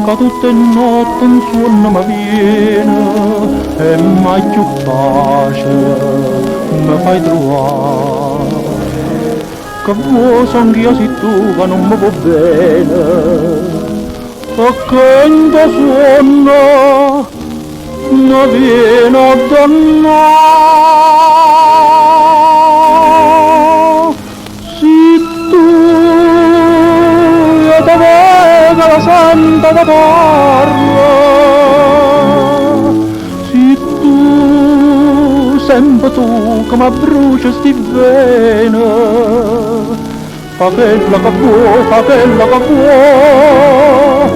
Che tutte notte un suono mi viene e mai più pace mi fai trovare. Che vuoi son io se tu che non mi va bene, perché in tuo suono mi viene a dannare. Se tu io ti vedo la santa da parla, se tu sempre tu che mi bruci sti vene, fa quello che vuoi, fa quello che vuoi,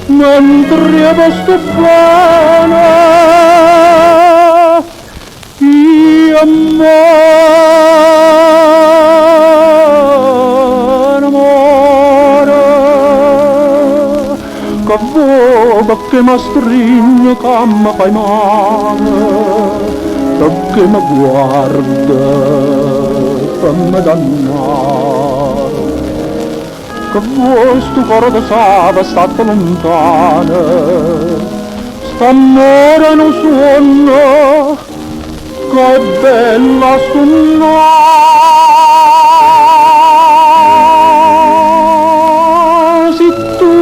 mentre sto bene, io amore, che vuoi perché mi stringe, che mi fai male, perché mi guarda per me dannare. Che vuoi sto cuore di sava stato lontano, st'amore non suona, che è bella suonare. Se tu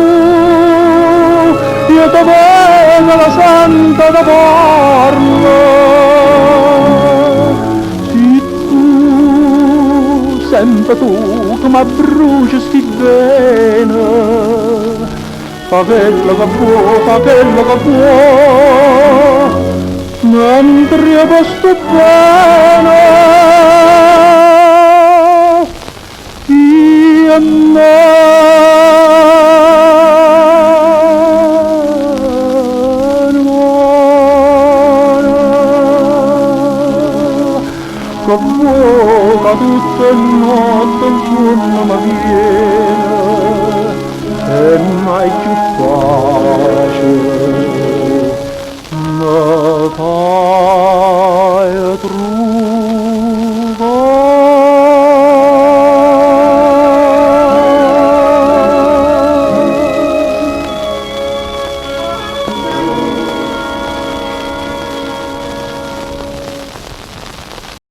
io ti vedo la santa da parla, sempre tu che mi bruci sti vene, fa quello che vuoi, fa quello che vuoi, mentre io sto bene, io che vuoi che tutte le notte il giorno mi viene e mai più pace mi fa.